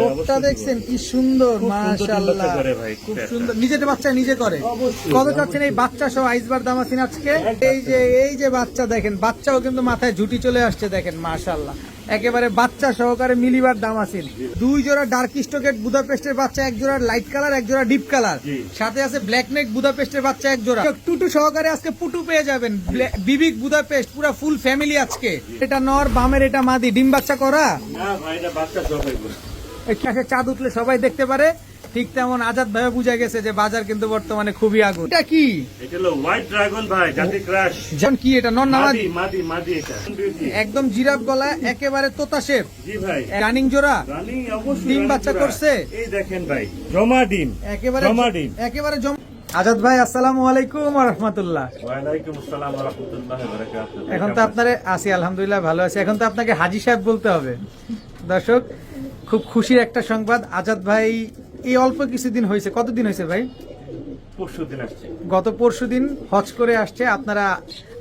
ঠোঁটটা দেখছেন কি সুন্দর, মাশাআল্লাহ খুব সুন্দর। নিজের বাচ্চা নিজে করে। কত চাচ্ছেন এই বাচ্চা সহ আইসবার দামাসিন আজকে? এই যে বাচ্চা দেখেন, বাচ্চাও কিন্তু মাথায় ঝুটি চলে আসছে দেখেন, মাশাআল্লাহ একেবারে বাচ্চা সহকারে মিলিবার দামাসিন। 2 জোড়া ডার্ক স্টকেট বুদাপেস্টের বাচ্চা, 1 জোড়া লাইট কালার, 1 জোড়া ডিপ কালার, সাথে আছে ব্ল্যাক নেক বুদাপেস্টের বাচ্চা 1 জোড়া। টুটু সহকারে আজকে পুটু পেয়ে যাবেন, বিবিক বুদাপেস্ট পুরো ফুল ফ্যামিলি আজকে। এটা নর, বামের এটা মাদি, ডিম বাচ্চা করা না ভাই, এটা বাচ্চা সবাই করে। এই ক্যাশে চাঁদ উঠলে সবাই দেখতে পারে, ঠিক তেমন আজাদ ভাই বুঝা গেছে যে বাজার কিন্তু বর্তমানে খুবই আগুন। এটা কি? এটা হলো হোয়াইট ড্রাগন ভাই, জাতি ক্রাশ। জান কি এটা? নর না মাদি? মাদি এটা একদম জিরাফ গলা, একেবারে তোতা শেপ। জি ভাই, রানিং জোড়া, রানিং অবশ্যই। ডিম বাচ্চা করছে, এই দেখেন ভাই, জমা ডিম, একেবারে জমা ডিম, একেবারে আজাদ ভাই আসসালামু আলাইকুম ওয়া রাহমাতুল্লাহ। ওয়া আলাইকুম আসসালাম ওয়া রাহমাতুল্লাহি ওয়া বারাকাতুহু। এখন তো আপনারে আছি আলহামদুলিল্লাহ ভালো আছি। এখন তো আপনাকে হাজী সাহেব বলতে হবে। দর্শক, খুব খুশির একটা সংবাদ, আজাদ ভাই এই অল্প কিছুদিন হয়েছে, কতদিন হয়েছে ভাই? পরশুদিন আসছে, গত পরশুদিন হজ করে আসছে। আপনারা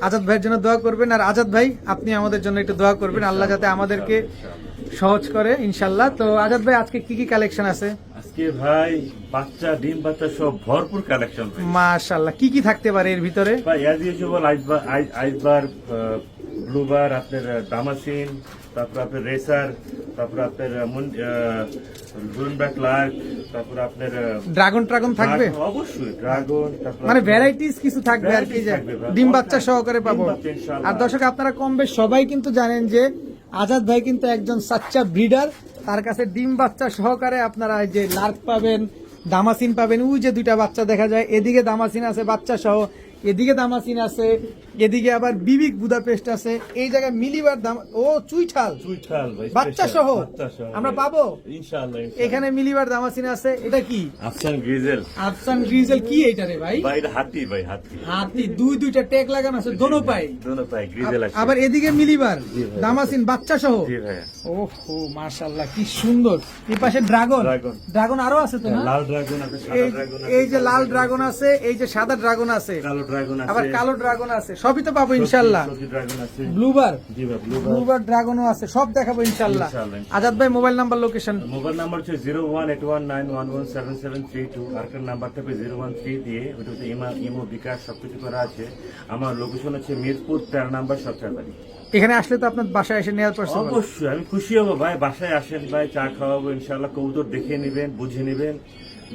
আজাদ ভাইয়ের জন্য দোয়া করবেন, আর আজাদ ভাই আপনি আমাদের জন্য একটু দোয়া করবেন, আল্লাহ যাতে আমাদেরকে সহজ করে ইনশাল্লাহ। তো আজাদ ভাই আজকে কি কি কালেকশন আছে? আজকে ভাই বাচ্চা, ডিম বাচ্চা সব ভরপুর কালেকশন ভাই। মাশাআল্লাহ, কি কি থাকতে পারে এর ভিতরে? ভাই অ্যাজ ইউজুয়াল আইসবার, ব্লুবার, আপনার দামাসিন, তারপর আপনার রেসার, তারপর আপনার ব্লুমব্যাক লার্ক, তারপর আপনার ড্রাগন থাকবে অবশ্যই, ড্রাগন, মানে ভ্যারাইটিস কিছু থাকবে আর কি, যে ডিম বাচ্চা সহকারে পাবো। আর দর্শক আপনারা কম বেশ সবাই কিন্তু জানেন যে আজাদ ভাই কিন্তু একজন সাচ্চা ব্রিডার। তার কাছে ডিম বাচ্চা সহকারে আপনারা এই যে লার্ক পাবেন, দামাসিন পাবেন। ওই যে 2টা বাচ্চা দেখা যায়, এদিকে দামাসিন আছে বাচ্চা সহ, এদিকে দামাসিন আছে, এদিকে আবার বিবিক বুদাপেস্ট আছে, এই জায়গায় মিলিবার দাম ও চুইঠাল ভাই, বাচ্চা সহ আমরা পাবো ইনশাআল্লাহ। এখানে মিলিবার দামাসিন আছে। এটা কি? আফসান গ্রিজেল কি এইটা রে ভাই? ভাই এটা হাতি ভাই, হাতি দুইটা ট্যাগ লাগানো আছে দোনো পাই গ্রিজেল আছে। আবার এদিকে মিলিবার দামাসিন বাচ্চা সহ। জি ভাই, ওহো মাশাআল্লাহ কি সুন্দর। এই পাশে ড্রাগন আরো আছে তো না? লাল ড্রাগন আছে, সাদা ড্রাগন আছে, এই যে লাল ড্রাগন আছে, এই যে সাদা ড্রাগন আছে, কালো ড্রাগন আছে, আবার কালো ড্রাগন আছে। সবই তো পাবো ইনশাআল্লাহ। ড্রাগন আছে, ব্লুবার, জি ভাই, ব্লুবার ড্রাগনও আছে, সব দেখাবো ইনশাআল্লাহ। আজাদ ভাই mobile number, location? Mobile number হচ্ছে 01819117732। আরেকটা নাম্বার থাকবে 013 দিয়ে, ওটা হচ্ছে ইমো বিকাশ সবকিছু করা আছে। আমার লোকেশন হচ্ছে মিরপুর 13 নাম্বার সরকারবাড়ি। এখানে আসলে তো আপনার বাসায় এসে নেওয়ার পর অবশ্যই আমি খুশি হবো ভাই, বাসায় আসেন ভাই, চা খাওয়াবো ইনশাআল্লাহ। কবুতর দেখে নেবেন, বুঝে নেবেন,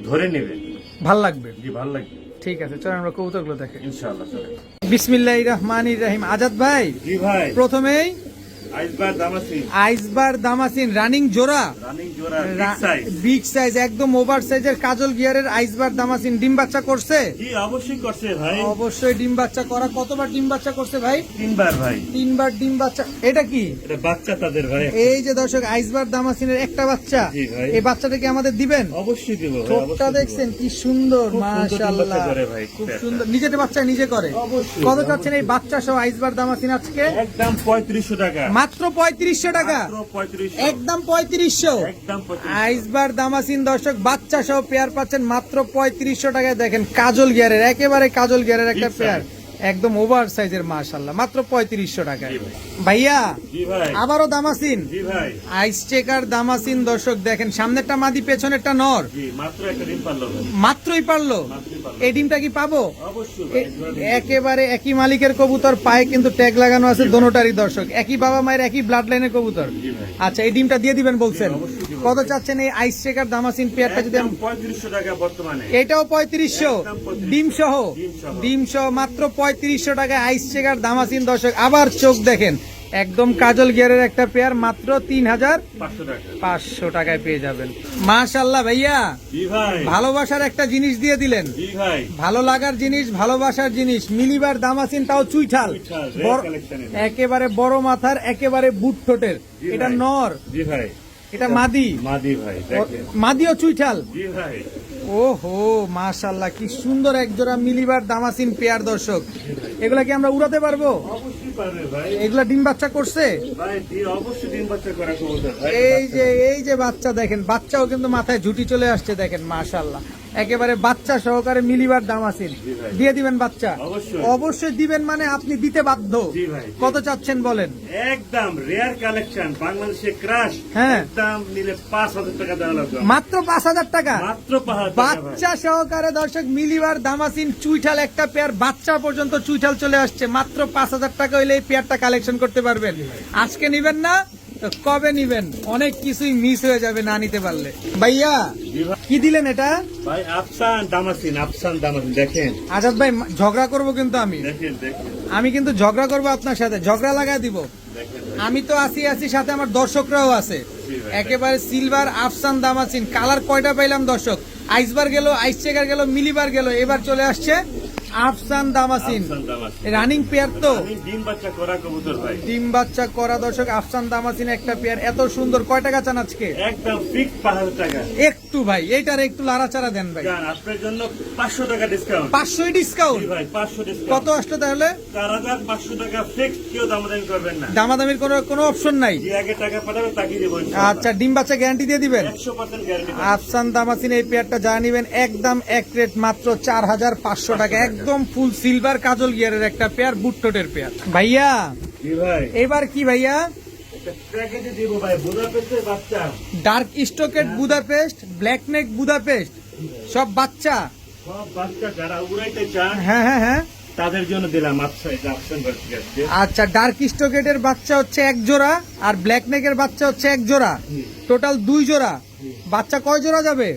ধরে নেবেন, ভাল লাগবে। জি ভালো লাগবে। ঠিক আছে, চলেন আমরা কবুতরগুলো দেখে ইনশাআল্লাহ। চলে বিসমিল্লাহির রহমানির রহিম। আজাদ ভাই, জি ভাই, প্রথমেই আইসবার দামাসিন রানিং জোড়া, বিগ সাইজ, একদম ওভার সাইজের কাজল গিয়ারের আইসবার দামাসিন। ডিম বাচ্চা করছে? জি অবশ্যই করছে ভাই, অবশ্যই ডিম বাচ্চা করা। কতবার ডিম বাচ্চা করছে ভাই? 3বার ভাই, 3বার ডিম বাচ্চা। এটা কি? এটা বাচ্চা তাদের ভাই। এই যে দর্শক আইসবার দামাসিনের একটা বাচ্চা, এই বাচ্চাটাকে আমাদের দিবেন? অবশ্যই দিব। ঠোঁটটা দেখছেন কি সুন্দর, মাশাআল্লাহ খুব সুন্দর। নিজের বাচ্চা নিজে করে। কত চাচ্ছেন এই বাচ্চা সহ আইসবার দামাসিন আজকে? একদম 3500 টাকা, মাত্র 3500 টাকা, একদম 3500। আইসবার দামাসিন দর্শক বাচ্চা সহ পেয়ার পাচ্ছেন মাত্র 3500 টাকায়। দেখেন কাজল গিয়ারের, একেবারে কাজল গিয়ারের একটা পেয়ার, একদম ওভার সাইজের, মাশাআল্লাহ মাত্র 3500 টাকায়। ভাইয়া আবারও দামাসিন, আইস চেকার দামাসিন দর্শক দেখেন, সামনেরটা মাদি, পেছনেরটা নর। মাত্রই পারলো। এই ডিমটা কি পাবো? একেবারে একই মালিকের কবুতর, পায়ে কিন্তু ট্যাগ লাগানো আছে দোনোটারই দর্শক, একই বাবা মায়ের একই ব্লাড লাইনের কবুতর। আচ্ছা, এই ডিমটা দিয়ে দিবেন বলছেন। কত চাচ্ছেন এই আইস চেকার দামাসিন পেয়ারটা? যদি 3500 টাকা বর্তমানে, এটাও 3500, ডিম সহ মাত্র 3500 টাকায় আইস চেকার দামাসিন দর্শক। আবার চোখ দেখেন, একদম কাজল গিয়ারের একটা পেয়ার, মাত্র 3500 টাকায় পেয়ে যাবেন। মাশাআল্লাহ ভাইয়া, ভালোবাসার একটা জিনিস দিয়ে দিলেন, ভালো লাগার জিনিস, ভালোবাসার জিনিস। মিলিবার দামাসিন, তাও চুইঠাল, একেবারে বড় মাথার, একেবারে বুট ঠোঁটের। এটা নর, এটা মাদি ভাই, মাদিও চুইঠাল। ভাই ওহো মাশাআল্লাহ কি সুন্দর একজোড়া মিলিবার দামাসিন পেয়ার দর্শক। এগুলা কি আমরা উড়াতে পারবো? অবশ্যই পারবে ভাই। এগুলা ডিম বাচ্চা করছে? ভাই অবশ্যই ডিম বাচ্চা করা কবুতর ভাই। এই যে বাচ্চা দেখেন, বাচ্চাও কিন্তু মাথায় ঝুটি চলে আসছে দেখেন, মাশাআল্লাহ একেবারে বাচ্চা সহকারে মিলিবার দামাসিন দিয়ে দিবেন বাচ্চা? অবশ্যই। অবশ্যই দিবেন, মানে আপনি দিতে বাধ্য। জি ভাই। কত চাচ্ছেন বলেন? একদম রেয়ার কালেকশন, বাংলাদেশে ক্রাশ। হ্যাঁ। একদম নিলে 5,000 টাকা দেওয়া লাগবে। মাত্র 5,000 টাকা? মাত্র 5,000 টাকা ভাই। বাচ্চা সহকারে দর্শক মিলিবার দামাসিন চুইঠাল একটা পেয়ার, বাচ্চা পর্যন্ত চুইঠাল চলে আসছে, মাত্র 5,000 টাকা হইলে এই পেয়ারটা কালেকশন করতে পারবেন। আজকে নিবেন না তো কবে নিবেন? অনেক কিছুই মিস হয়ে যাবে না নিতে পারলে। ভাইয়া জি ভাই। কি দিলেন এটা? ভাই আফসান দামাসিন দেখেন। আজাদ ভাই ঝগড়া করব কিন্তু দেখেন দেখেন আমি কিন্তু ঝগড়া করব আপনার সাথে, ঝগড়া লাগায় দিব। দেখেন। আমি তো আছি সাথে আমার দর্শকরাও আছে। জি ভাই। একেবারে সিলভার আফসান দামাসিন কালার কয়টা পাইলাম দর্শক? আইসবার গেল, আইস চেকার গেল, মিলিবার গেল, এবার চলে আসছে আফসান দামাসিন। আফসান দামাসিন। রানিং পেয়ার তো, আমি ডিম বাচ্চা করা কবুতর ভাই। ডিম বাচ্চা করা দর্শক আফসান দামাসিন একটা পেয়ার, এত সুন্দর। কয় টাকা চান আজকে? একদম ফিক্স 5,000 টাকা। একটু ভাই এইটার একটু লাড়াচাড়া দেন ভাই। জান আপনার জন্য 500 টাকা ডিসকাউন্ট। 500 ডিসকাউন্ট? জি ভাই 500 ডিসকাউন্ট। কত আসলো তাহলে? 4,500 টাকা ফিক্স, কেউ দামাদামি করবেন না। দামাদামির কোনো অপশন নাই? যে আগে টাকা পাঠাবে তাকে দেব ইনশাআল্লাহ। আচ্ছা, ডিম বাচ্চা গ্যারান্টি দিয়ে দিবেন? 100% গ্যারান্টি। আফসান দামাসিন এই পেয়ারটা যা নিবেন একদম এক রেট, মাত্র 4,500 টাকা। একদম ফুল সিলভার কাজল গিয়ারের একটা পেয়ার, বুটটোটের পেয়ার। ভাইয়া জি ভাই। এবার কি ভাইয়া? একটা প্যাকেজে দিব ভাই, বুদাপেস্টের বাচ্চা। ডার্ক স্টকেট বুদাপেস্ট, ব্ল্যাক নেক বুদাপেস্ট, সব বাচ্চা। সব বাচ্চা যারা উড়াইতে চান হ্যাঁ হ্যাঁ হ্যাঁ। তাদের জন্য দিলাম আফসান ভার্সিটি। আচ্ছা, ডার্ক স্টকেটের বাচ্চা হচ্ছে এক জোড়া, আর ব্ল্যাক নেকের বাচ্চা হচ্ছে এক জোড়া, টোটাল 2 জোড়া। বাচ্চা কয় জোড়া যাবে?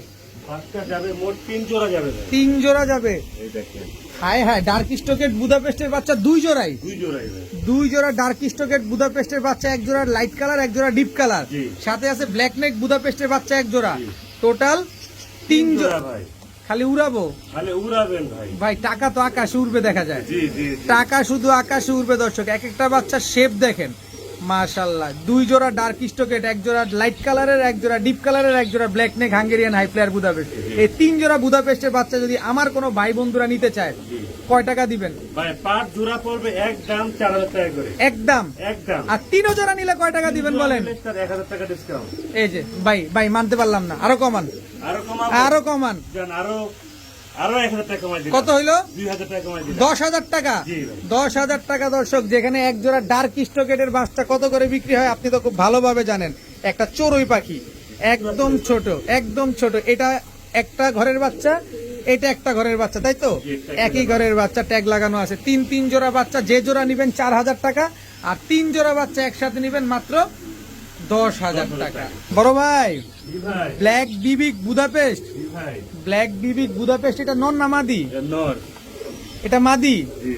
বাচ্চা যাবে মোট 3 জোড়া যাবে ভাই। 3 জোড়া যাবে। এই দেখেন হায় হায়, ডার্ক স্টকেট বুদাপেস্টের বাচ্চা 2 জোড়াই? 2 জোড়াই ভাই। 2 জোড়া ডার্ক স্টকেট বুদাপেস্টের বাচ্চা, এক জোড়া লাইট কালার, এক জোড়া ডিপ কালার, জি। সাথে আছে ব্ল্যাক নেক বুদাপেস্টের বাচ্চা এক জোড়া, জি। টোটাল 3 জোড়া। ভাই। খালি উড়াবো তাহলে উড়াবেন ভাই। ভাই, টাকা তো আকাশে উড়বে দেখা যায়। জি জি জি। টাকা শুধু আকাশে উড়বে দর্শক। এক একটা বাচ্চার শেপ দেখেন, মাশাআল্লাহ। 2 জোড়া ডার্ক স্টকেট, এক জোড়া লাইট কালারের, এক জোড়া ডিপ কালারের, এক জোড়া black neck Hungarian high flyer Budapest. এই 3 জোড়া বুদাপেস্টের বাচ্চা যদি আমার কোনো ভাই বন্ধুরা নিতে চায়, কয় টাকা দিবেন? ভাই 5 জোড়া পড়বে একদম 4,000 টাকা করে। একদম। একদম। আর 3 জোড়া নিলে কয় টাকা দিবেন বলেন? 1,000 টাকা ডিসকাউন্ট। এই যে ভাই মানতে পারলাম না, আরো কমান, আরো কমাবো। আরো কমান। জান আরো 1,000 টাকা কমাই দিলাম। কত হইলো? 2,000 টাকা কমাই দিলাম। 10,000 টাকা। জি ভাই। 10,000 টাকা দর্শক। যেখানে এক জোড়া ডার্ক স্টকেটের বাচ্চা কত করে বিক্রি হয় আপনি তো খুব ভালোভাবে জানেন। একটা চড়ুই পাখি, একদম ছোট, একদম ছোট। এটা একটা ঘরের বাচ্চা, এটা একটা ঘরের বাচ্চা, তাই তো? জি, একটা একই ঘরের বাচ্চা, ট্যাগ লাগানো আছে। 3 জোড়া বাচ্চা, যে জোড়া নিবেন 4,000 টাকা, আর 3 জোড়া বাচ্চা একসাথে নিবেন মাত্র 10,000 টাকা। বড় ভাই, জি ভাই। ব্ল্যাক বিবিক বুদাপেস্ট, জি ভাই। ব্ল্যাক বিবিক বুদাপেস্ট, এটা নন না মাদি? এটা নর। এটা মাদি? জি।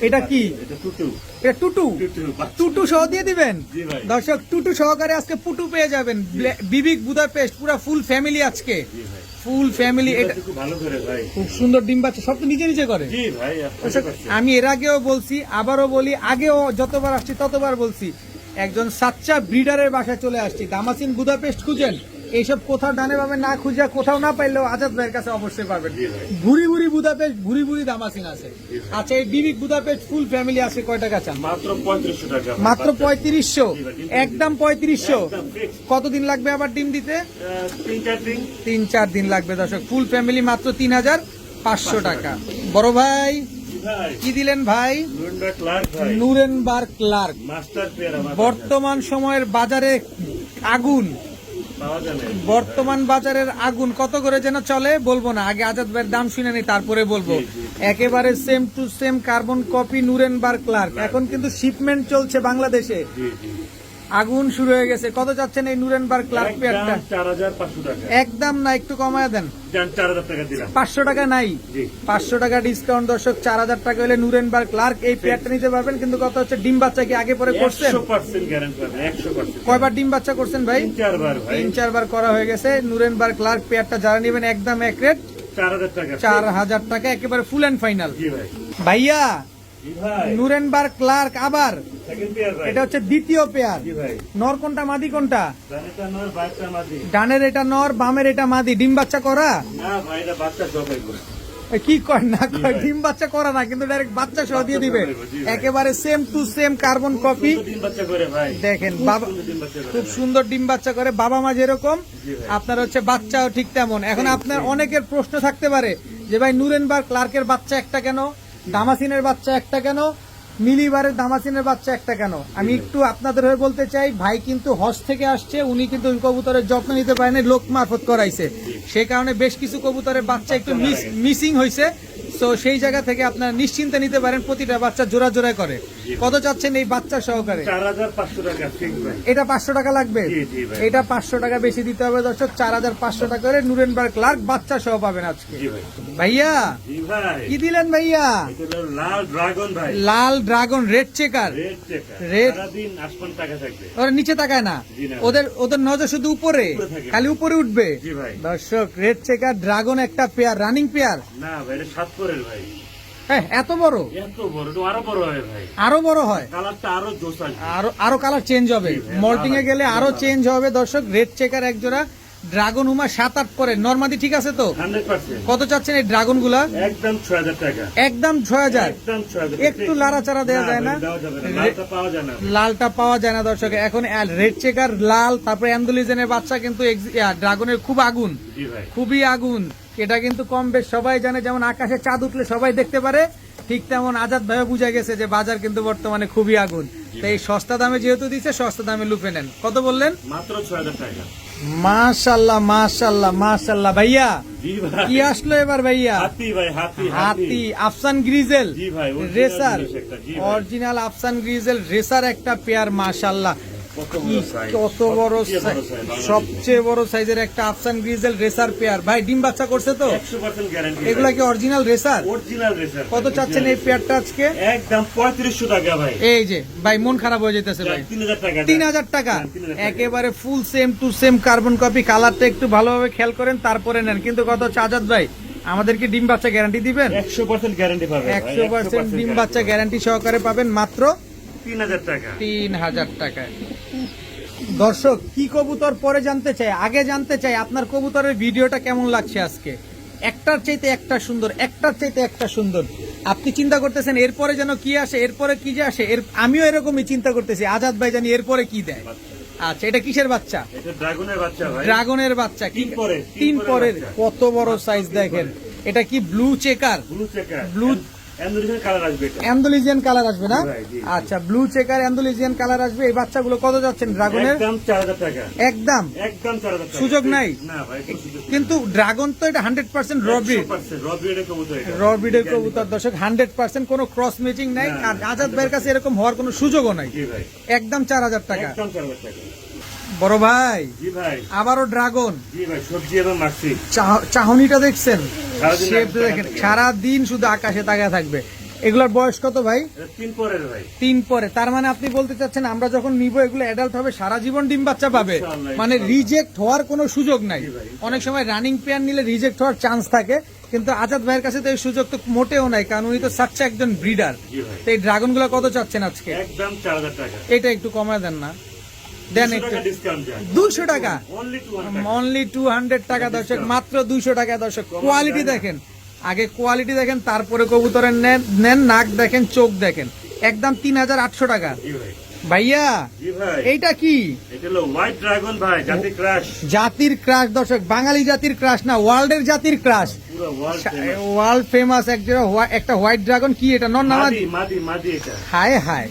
এটা কি? এটা টুটু। এটা টুটু? টুটু বাচ্চা। টুটু সহ দিয়ে দিবেন? জি ভাই। দর্শক টুটু সহকারে আজকে পুটু পেয়ে যাবেন। বিবিক বুদাপেস্ট পুরো ফুল ফ্যামিলি আজকে, জি ভাই। Full family. এটা এটা খুব ভালো করে ভাই। খুব সুন্দর ডিম বাচ্চা, সব তো নিজে নিজে করে। জি ভাই। দর্শক, আমি এর আগেও বলছি, আবারও বলি, আগেও যতবার আসছি ততবার বলছি, একজন সাচ্চা ব্রিডারের বাসায় চলে আসছি। দামাসিন বুদাপেস্ট খুঁজেন, এইসব কোথাও ডানে পাবে না, খুঁজে কোথাও না পাইলেও আজাদ ভাইয়ের কাছে অবশ্যই পাবেন। জি ভাই। ভুরি ভুরি বুদাপেস্ট, ভুরি ভুরি দামাসিন আছে। আচ্ছা, এই বিবিক বুদাপেস্ট ফুল ফ্যামিলি আছে, কয় টাকা চান? মাত্র 3500 টাকা। মাত্র 3500? জি ভাই, একদম 3500? একদম fix। কতদিন লাগবে আবার ডিম দিতে? 3-4 দিন। 3-4 দিন লাগবে দর্শক। ফুল ফ্যামিলি মাত্র 3,500 টাকা। বড় ভাই জি ভাই। কি দিলেন ভাই? নুরেনবার্গ ক্লার্ক ভাই। Nuremberg clerk. মাস্টার পেয়ার আমার বর্তমান সময়ের বাজারে আগুন, পাওয়া যায় না। বর্তমান বাজারের আগুন। কত করে যেন চলে বলবো না, আগে আজাদ ভাইয়ের দাম শুনে নি তারপরে বলবো। জি, জি। একেবারে same to same carbon copy Nuremberg clerk. এখন কিন্তু শিপমেন্ট চলছে বাংলাদেশে, জি জি। আগুন শুরু হয়ে গেছে। কত চাচ্ছেন এই নুরেনবার্গ ক্লার্ক পেয়ারটা? একদম 4,500 টাকা। একদম না, একটু কমায় দেন। জান 4,000 টাকা দিলাম। 500 টাকা নাই? জি। 500 টাকা ডিসকাউন্ট দর্শক। 4,000 টাকা হলে নুরেনবার্গ ক্লার্ক এই পেয়ারটা নিতে পারবেন। কিন্তু কথা হচ্ছে ডিম বাচ্চা কি আগে পরে করছেন? 100% গ্যারান্টি পাবেন। 100%। কয়বার ডিম বাচ্চা করছেন ভাই? 3-4 বার ভাই। 3-4 বার করা হয়ে গেছে। নুরেনবার্গ ক্লার্ক পেয়ারটা যারা নেবেন একদম এক রেট, 4,000 টাকা। 4,000 টাকা, একেবারে ফুল এন্ড ফাইনাল। জি ভাই। ভাইয়া জি ভাই। নুরেনবার্গ ক্লার্ক আবার, সেকেন্ড পেয়ার ভাই। এটা হচ্ছে দ্বিতীয় পেয়ার। জি ভাই। নর কোনটা মাদি কোনটা? জানেটা নর বাচ্চা মাঝি। ডানের এটা নর, বামের এটা মাদি। ডিম বাচ্চা করা? না ভাই, এটা বাচ্চা জবাই করে। কি কয় না কয় ডিম বাচ্চা করা না, কিন্তু ডাইরেক্ট বাচ্চা সহ দিয়ে দিবে, একেবারে same to same carbon copy. ডিম বাচ্চা করে ভাই, দেখেন বাবা ডিম বাচ্চা করে খুব সুন্দর ডিম বাচ্চা করে, বাবা মা যেরকম জি ভাই। আপনার হচ্ছে বাচ্চাও ঠিক তেমন। এখন আপনার অনেকের প্রশ্ন থাকতে পারে যে ভাই নুরেনবার্গ ক্লার্কের বাচ্চা একটা কেন, দামাসিনের বাচ্চা একটা কেন, মিলিবারের দামাসিনের বাচ্চা একটা কেন? আমি একটু আপনাদের হয়ে বলতে চাই, ভাই কিন্তু হজ থেকে আসছে, উনি কিন্তু ওই কবুতরের যত্ন নিতে পারেন, লোক মারফত করাইছে, সেই কারণে বেশ কিছু কবুতরের বাচ্চা একটু মিসিং হয়েছে। তো সেই জায়গা থেকে আপনারা নিশ্চিন্তে নিতে পারেন, প্রতিটা বাচ্চা জোড়া জোড়া করে। কত চাচ্ছেন এই বাচ্চা সহকারে? 4500 টাকা ফিক্স ভাই। এটা 500 টাকা লাগবে, জি, জি ভাই। এটা 500 টাকা বেশি দিতে হবে দর্শক। 4500 টাকা করে নুরেনবার্গ ক্লার্ক বাচ্চা সহ পাবেন আজকে। জি ভাই। ভাইয়া জি ভাই। কি দিলেন ভাইয়া? এটা হলো লাল ড্রাগন ভাই। লাল dragon red checker. Red checker. Red- সারাদিন আসমান টাকা থাকবে। ওরা নিচে তাকায় না, জি না। ওদের ওদের নজর শুধু উপরে, উপরে থাকে। খালি উপরে উঠবে। জি ভাই। দর্শক রেড চেকার ড্রাগন একটা পেয়ার, রানিং পেয়ার। না ভাই, এটা 7 পরের ভাই। হ্যাঁ এত বড়, এত বড়, এটা আরো বড় হয় ভাই। আরো বড় হয়, কালারটা আরো জোস আসবে। আরো কালার চেঞ্জ হবে, জি ভাই, মল্টিং এ গেলে আরো ভালো। চেঞ্জ হবে দর্শক। রেড চেকার এক জোড়া, ড্রাগন হুমা 7-8 পরে, নরমাদি ঠিক আছে তো? 100%। কত চাচ্ছেন এই ড্রাগন গুলা? একদম 6000 টাকা। একদম 6000। একদম 6000। একটু লাড়াচাড়া দেওয়া যায় না? ভাই, দেওয়া যাবে না। লালটা পাওয়া যায় না। লালটা পাওয়া যায় না দর্শক এখন। রেড চেকার লাল, তারপরে অ্যান্ডোলিজেনের বাচ্চা কিন্তু ড্রাগনের খুব আগুন, জি ভাই। খুবই আগুন। এটা কিন্তু কম বেশ সবাই জানে, যেমন আকাশে চাঁদ উঠলে সবাই দেখতে পারে, ঠিক তেমন আজাদ ভাইও বুঝা গেছে যে বাজার কিন্তু বর্তমানে খুবই আগুন। তো এই সস্তা দামে যেহেতু দিচ্ছে, সস্তা দামে লুপে নেন। কত বললেন? মাত্র 6000 টাকা। মাশাল্লাহ মাশাল্লাহ মাশাল্লাহ। ভাইয়া জি ভাই। কি আসলো এবার ভাইয়া? হাতি ভাই, হাতি হাতি আফসান গ্রিজেল জি ভাই, original রেসার, জিনিস একটা, জি ভাই। অরিজিনাল আফসান গ্রিজেল রেসার একটা পেয়ার। মাশাল্লাহ কত বড় size, কত বড় সবচেয়ে বড় size, size, সবচেয়ে বড় সাইজের একটা আফসান গ্রিজেল রেসার পেয়ার। ভাই ডিম বাচ্চা করছে তো? 100% গ্যারান্টি। এগুলা কি অরিজিনাল রেসার? Original racer. কত চাচ্ছেন এই পেয়ারটা আজকে? একদম 3500 টাকা ভাই। এই যে ভাই মন খারাপ হয়ে যেতেছে ভাই। 3000 টাকা। 3000 টাকা, 3000 টাকা। একেবারে ফুল same to same carbon copy. কালারটা একটু ভালোভাবে খেয়াল করেন তারপরে নেন। কিন্তু কত আজাদ ভাই, আমাদেরকে ডিম বাচ্চা গ্যারান্টি দিবেন? 100% গ্যারান্টি পাবেন ভাই, 100% ডিম বাচ্চা গ্যারান্টি সহকারে পাবেন মাত্র 3000 টাকা। 3000 টাকায়। দর্শক কি কবুতর পরে জানতে চাই, আগে জানতে চাই আপনার কবুতরের ভিডিওটা কেমন লাগছে আজকে? একটার চাইতে একটা সুন্দর, একটার চাইতে একটা সুন্দর। আপনি চিন্তা করতেছেন এরপরে যেন কি আসে, এরপরে কি যে আসে, আমিও এরকমই চিন্তা করতেছি, আজাদ ভাই জানি এরপরে কি দেয়। আচ্ছা এটা কিসের বাচ্চা? এটা ড্রাগনের বাচ্চা ভাই। ড্রাগনের বাচ্চা। কি 3 পরে, 3 পরের, বাচ্চা। কত বড় সাইজ দেখেন। এটা কি blue checker? Blue checker. Blue- Andalusian colour আসবে এটা। অ্যান্ডোলিজিয়ান কালার আসবে না? জি ভাই, জি, জি। আচ্ছা ব্লু চেকার অ্যান্ডোলিজিয়ান কালার আসবে। এই বাচ্চাগুলো কত যাচ্ছেন ড্রাগনের? একদম 4000 টাকা। একদম একদম 4000 টাকা। সুযোগ নাই? না ভাই, কোনো সুযোগ নেই। কিন্তু ড্রাগন তো এটা 100% র ব্রিড, 100% র ব্রিডের কবুতর এটা। র ব্রিডের কবুতর দর্শক। 100% কোনো ক্রস ম্যাচিং নাই। না, আর আজাদ ভাইয়ের কাছে এরকম হওয়ার কোনো সুযোগও নাই। জি ভাই। একদম 4000 টাকা। একদম 4000 টাকা। বড় ভাই জি ভাই। আবারও ড্রাগন। জি ভাই, সবজি এবং মাছি। চাহনিটা দেখছেন, সারাদিন শেপ আকাশে দেখেন, তাকায় সারাদিন শুধু আকাশে তাকায় থাকবে। এগুলোর বয়স কত ভাই? এটা 3 পরের ভাই। 3 পরে। তার মানে আপনি বলতে চাচ্ছেন আমরা যখন নিব এগুলো অ্যাডাল্ট হবে, সারা জীবন ডিম বাচ্চা পাবে, ইনশাআল্লাহ, মানে রিজেক্ট হওয়ার কোনো সুযোগ নাই। জি ভাই। অনেক সময় রানিং পেয়ার নিলে রিজেক্ট হওয়ার চান্স থাকে, কিন্তু আজাদ ভাইয়ের কাছে তো এই সুযোগ তো মোটেও নাই, কারণ উনি তো সাচ্চা একজন ব্রিডার। জি ভাই। তো এই ড্রাগন গুলো কত চাচ্ছেন আজকে? একদম 4000 টাকা। এটা একটু কমায় দেন না, দেন 200 একটু। টাকা ডিসকাউন্ট যায়। 200 টাকা, অনলি 200 টাকা। অনলি 200 টাকা দর্শক, মাত্র 200 টাকা দর্শক। কোয়ালিটি দেখেন, আগে কোয়ালিটি দেখেন তারপরে কবুতরের নেন। নাক দেখেন, চোখ দেখেন। একদম 3800 টাকা। জি ভাই। ভাইয়া জি ভাই। এইটা কি? এটা হলো হোয়াইট ড্রাগন ভাই, জাতি ক্রাশ। জাতির ক্রাশ দর্শক, বাঙালি জাতির ক্রাশ না, ওয়ার্ল্ডের জাতির ক্রাশ। পুরো ওয়ার্ল্ড ওয়ার্ল্ড ফেমাস একটা হোয়াইট ড্রাগন। কি এটা নর নামাজ? মাদি এটা। হায় হায়,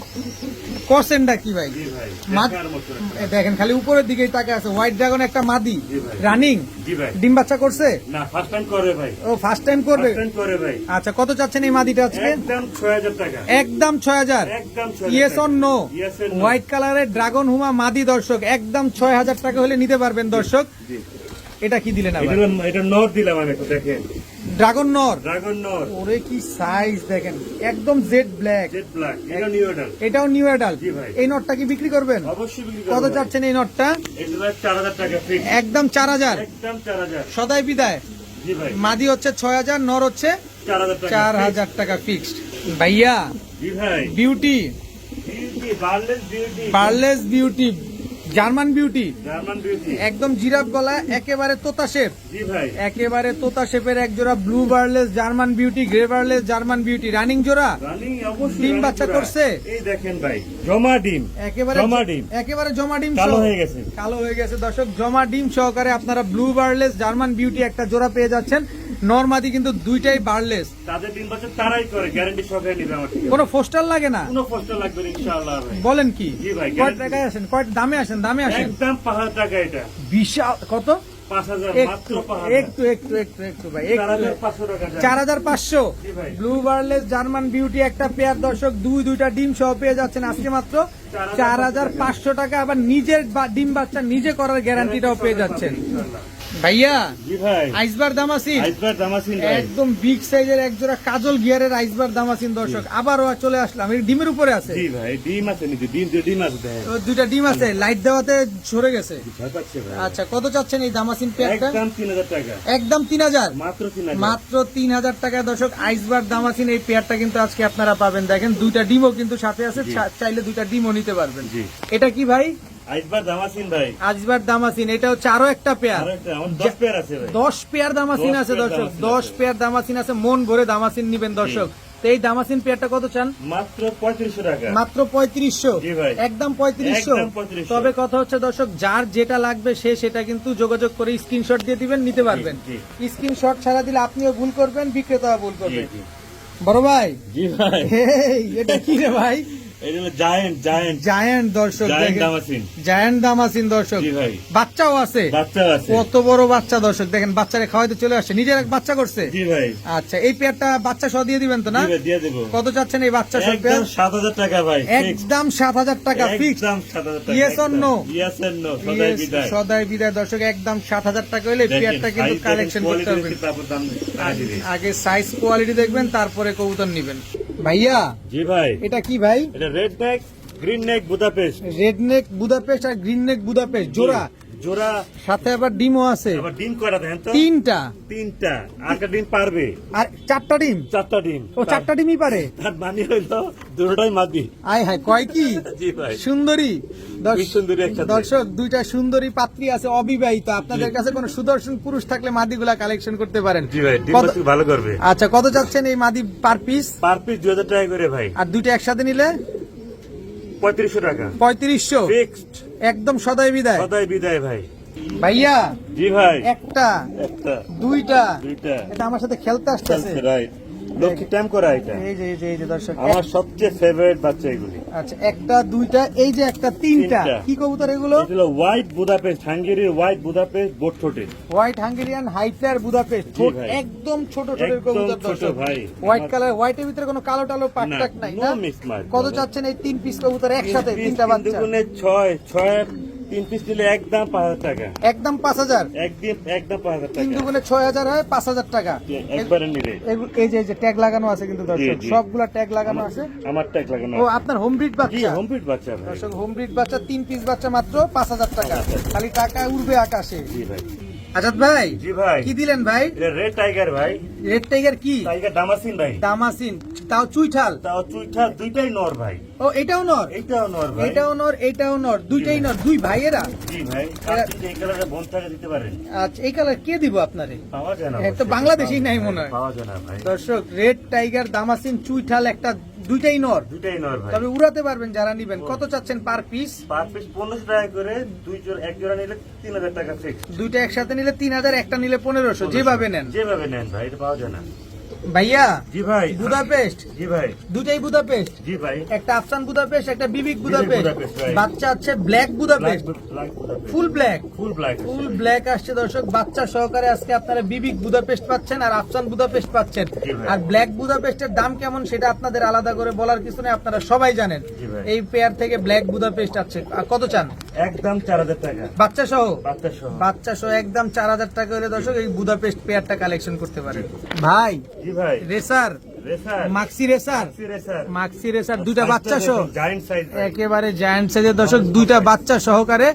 কোসেনটা কি ভাই? জি ভাই। মাদ- দেখার মতো একটা। দেখেন খালি উপরের দিকেই তাকে আছে। হোয়াইট ড্রাগন একটা মাদি, জি ভাই। রানিং, জি ভাই। ডিম বাচ্চা করছে? না, ফার্স্ট টাইম করে ভাই। ও ফার্স্ট টাইম করবে। ফার্স্ট টাইম করে ভাই। আচ্ছা কত চাচ্ছেন এই মাদিটা আজকে? একদম 6000 টাকা। একদম 6000। একদম 6000 ইয়েস টাকা। Or no? Yes or no? White কালারের ড্রাগন হুমা মাদি দর্শক, একদম 6000 টাকা হলে নিতে পারবেন দর্শক। জি। এটা কি দিলেন আবার? এটা নর দিলাম আমি, একটু দেখেন। ড্রাগন নর। ড্রাগন নর। ওরে কি সাইজ দেখেন, একদম জেড ব্ল্যাক। Jet black. এটা নিউ এডাল। এটাও নিউ অ্যাডাল্ট। জি ভাই। এই নটটা কি বিক্রি করবেন? অবশ্যই বিক্রি কত করব ভাই। চাচ্ছেন এই নটটা? এটা 4000 টাকা ফিক্স। একদম 4000। একদম 4000। সদাই বিদায়। জি ভাই। মাদি হচ্ছে 6000, নর হচ্ছে 4000 টাকা। 4000 টাকা ফিক্সড। ভাইয়া জি ভাই। বিউটি, বিউটি, বার্লেস বিউটি। পার্লেস beauty, German beauty German beauty. একদম জিরাফ গলা, একেবারে তোতা শেপ, জি ভাই। একেবারে তোতা শেপের এক জোড়া ব্লু বার্লেস জার্মান বিউটি, গ্রে বার্লেস জার্মান বিউটি, রানিং জোড়া। রানিং অবশ্যই। ডিম রানিং বাচ্চা জোড়া। করছে? এই দেখেন ভাই, জমা ডিম। একেবারে জমা ডিম। একেবারে জমা ডিম কালো সহ। হয়ে গেছে। কালো হয়ে গেছে দর্শক, জমা ডিম সহকারে আপনারা ব্লু বার্লেস জার্মান বিউটি একটা জোড়া পেয়ে যাচ্ছেন। নরমাদি কিন্তু দুইটাই বার্লেস। তাদের ডিম বাচ্চা তারাই করে, গ্যারান্টি সহকারে নিবে আমার থেকে। কোনো পোস্টাল লাগে না? কোনো কষ্ট লাগবে না ইনশাআল্লাহ ভাই। বলেন কি? জি ভাই, কয় guarantee। টাকায় আসেন, কয় দামে আসেন, দামে আসেন? একদম 5,000 টাকা এটা। বিশাল। কত? 5,000 মাত্র একটু 5,000। একটু একটু একটু একটু ভাই, একটু 4,500 টাকা যায়। 4,500। জি ভাই। ব্লু বার্লেস জার্মান বিউটি একটা পেয়ার দর্শক, দুইটা ডিম সহ পেয়ে যাচ্ছেন আজকে মাত্র 4,500 টাকা। আবার নিজের ডিম বাচ্চা নিজে করার গ্যারান্টিটাও পেয়ে যাচ্ছেন। ইনশাআল্লাহ। ভাইয়া জি ভাই। আইসবার দামাসিন, আইসবার দামাসিন ভাই। একদম বিগ সাইজের এক জোড়া কাজল গিয়ারের আইসবার দামাসিন দর্শক। আবারও চলে আসলাম, এই ডিমের উপরে আছে। জি ভাই, ডিম আছে নিচে, ডিম আছে দেখেন। ও, দুইটা ডিম আছে, লাইট দেওয়াতে সরে গেছে। ভয় পাচ্ছে ভাই। আচ্ছা, কত চাচ্ছেন এই দামাসিন পেয়ারটা? একদম 3,000 টাকা। একদম 3,000। মাত্র 3,000। মাত্র 3,000 টাকা দর্শক, আইসবার দামাসিন এই পেয়ারটা কিন্তু আজকে আপনারা পাবেন। দেখেন দুইটা ডিমও কিন্তু সাথে আছে, চাইলে দুইটা ডিমও নিতে পারবেন। জি। এটা কি ভাই? আইসবার দামাসিন ভাই। আইসবার দামাসিন, এটা হচ্ছে আরো একটা পেয়ার। আর একটা আমার 10 পেয়ার আছে ভাই। 10 পেয়ার দামাসিন 10 আছে পেয়ার দর্শক, দামাসিন 10 আছে। পেয়ার দামাসিন আছে। মন ভরে দামাসিন নিবেন দর্শক। তো এই দামাসিন পেয়ারটা কত চান? মাত্র 3500 টাকা। মাত্র 3500। জি ভাই। একদম 3500। একদম 3500। তবে কথা হচ্ছে দর্শক, যার যেটা লাগবে সে সেটা কিন্তু যোগাযোগ করে স্ক্রিনশট দিয়ে দিবেন, নিতে পারবেন। জি, স্ক্রিনশট ছাড়া দিলে আপনিও ভুল করবেন, বিক্রেতাও ভুল করবে। জি। বড় ভাই, জি ভাই। এই, এটা কি রে ভাই? এটা হলো জায়ান্ট জায়ান্ট দর্শক, দেখেন। দামাসিন। জায়ান্ট দামাসিন দর্শক। জি ভাই। বাচ্চাও আছে। বাচ্চা আছে। কত বড় বাচ্চা দর্শক, দেখেন বাচ্চারে খাওয়াইতে চলে আসছে, নিজের এক বাচ্চা করছে। জি ভাই। আচ্ছা, এই পেয়ারটা বাচ্চা সহ দিয়ে দিবেন তো না? জি ভাই, দিয়ে দেব। কত চাচ্ছেন এই বাচ্চা সহ পেয়ার? একদম 7,000 টাকা ভাই। একদম 7,000 টাকা ফিক্স। একদম 7,000 টাকা। Yes or no? Yes or no? সদাই বিদায়। সদাই বিদায় দর্শক, একদম 7,000 টাকা হলে এই পেয়ারটা কিন্তু কালেকশন করতে পারবেন। আগে সাইজ কোয়ালিটি দেখবেন, তারপরে কবুতর নিবেন। ভাইয়া, জি ভাই। এটা কি ভাই? এটা red neck, green neck, Budapest. Red neck Budapest আর গ্রিন নেক বুদাপেস্ট জোড়া, জোড়া। সাথে আবার ডিমও আছে। আবার ডিম করা দেন তো। তিনটা। আর একটা ডিম পারবে। আর 4টা ডিম। 4টা ডিম। ও, 4টা ডিমই পারে। তার মানে হইলো দুটোটাই মাদি। আয় হায়, কয় কি? জি ভাই। সুন্দরী। দুই সুন্দরী একসাথে। দর্শক, দুইটা সুন্দরী পাত্রী আছে, অবিবাহিত। আপনাদের কাছে কোনো সুদর্শন পুরুষ থাকলে মাদিগুলা কালেকশন করতে পারেন। জি ভাই, ডিম কত- বাচ্চা ভালো করবে। আচ্ছা, কত চাচ্ছেন এই মাদি পার পিস? পার পিস 2,000 টাকা করে ভাই। আর দুইটা একসাথে নিলে 3500 টাকা। 3500। ফিক্সড। একদম সদাই বিদায়। সদাই বিদায় ভাই। ভাইয়া, জি ভাই। একটা, একটা, দুইটা, দুইটা। এটা আমার সাথে খেলতে আসতেছে। রাইট। লক্ষ্মী টাইম করা এটা। এই যে এই যে দর্শক, আমার সবচেয়ে ফেভারিট বাচ্চা এগুলি। আচ্ছা, একটা, দুইটা, এই যে একটা, তিনটা। তিনটা। কি কবুতর এগুলো? এটা হলো হোয়াইট বুদাপেস্ট, হাঙ্গেরির হোয়াইট বুদাপেস্ট, বোট ঠোঁটের। White Hungarian highflyer Budapest. জি ভাই। একদম ছোট ছোটের একদম কবুতর ছোট দর্শক। ভাই। হোয়াইট কালার, হোয়াইটের ভিতরে কোনো কালো টালো না, পাটটাক নাই no না? mismatch, কত বলো। চাচ্ছেন এই 3 পিস কবুতর একসাথে, তিনটা বাচ্চা? 6 3 পিস নিলে একদম 5,000 টাকা। একদম 5,000। একদম 5,000 তিন টাকা। দুগুণে 6,000 হয়, 5,000 টাকা। একবারে নিলে। এই যে ট্যাগ লাগানো আছে কিন্তু দর্শক, জি, জি। সবগুলা ট্যাগ লাগানো আছে। আমার ট্যাগ লাগানো। ও, আপনার হোম ব্রিড জি, বাচ্চা? হোমফিট বাচ্চা ভাই। দর্শক, হোম ব্রিড বাচ্চা 3 পিস বাচ্চা মাত্র 5,000 টাকা। খালি টাকা উড়বে আকাশে। জি ভাই। আজাদ ভাই, জি ভাই। কি দিলেন ভাই? এটা রেড টাইগার ভাই। রেড টাইগার কি? টাইগার দামাসিন ভাই। দামাসিন, তাও চুইঠাল। তাও চুইঠা দুইটাই নর ভাই। ও, এটাও নর? এইটাও নর ভাই। এটাও নর, এটাও নর, দুইটাই নর, দুই ভাইয়েরা। জি ভাই। আপনি যে এই কালারে বোন টাকা দিতে পারেন। আচ্ছা, এই কালার কে দিব আপনারে? পাওয়া যায় না। হ্যাঁ, তো অবশ্যই। বাংলাদেশেই নাই মনে হয়। পাওয়া যায় না ভাই। দর্শক, রেড টাইগার দামাসিন চুইঠাল একটা, দুইটাই নর। দুইটাই নর ভাই। তবে উড়াতে পারবেন যারা নিবেন। কত চাচ্ছেন পার পিস? পার পিস 1500 টাকা করে, এক জোড়া নিলে 3,000 টাকা ফিক্স। দুইটা একসাথে নিলে 3,000, একটা নিলে 1500, যেভাবে নেন। যেভাবে নেন ভাই, এটা পাওয়া যায় না। ভাইয়া, জি ভাই। বুদাপেস্ট, জি ভাই। দুটাই বুদাপেস্ট। জি ভাই। একটা আফসান বুদাপেস্ট, একটা বিবিক বুদাপেস্ট। Budapest, right. বাচ্চা আছে black Budapest, full black. Full black. Full black আসছে দর্শক, বাচ্চা সহকারে আজকে আপনারা বিবিক বুদাপেস্ট পাচ্ছেন আর আফসান বুদাপেস্ট পাচ্ছেন। জি ভাই। আর ব্ল্যাক বুদাপেস্টের দাম কেমন সেটা আপনাদের আলাদা করে বলার কিছু নেই, আপনারা সবাই জানেন। জি ভাই। এই পেয়ার থেকে ব্ল্যাক বুদাপেস্ট আছে। আর কত চান? একদম 4,000 টাকা। বাচ্চা সহ? বাচ্চা সহ। বাচ্চা সহ একদম 4,000 টাকা হলে দর্শক এই বুদাপেস্ট পেয়ারটা কালেকশন করতে পারেন। ভাই, জি ভাই। Racer, racer. Maxi racer, racer. Maxi racer, দুইটা বাচ্চা সহ, জায়ান্ট সাইজ। একেবারে জায়ান্ট সাইজের দর্শক, দুইটা বাচ্চা সহকারে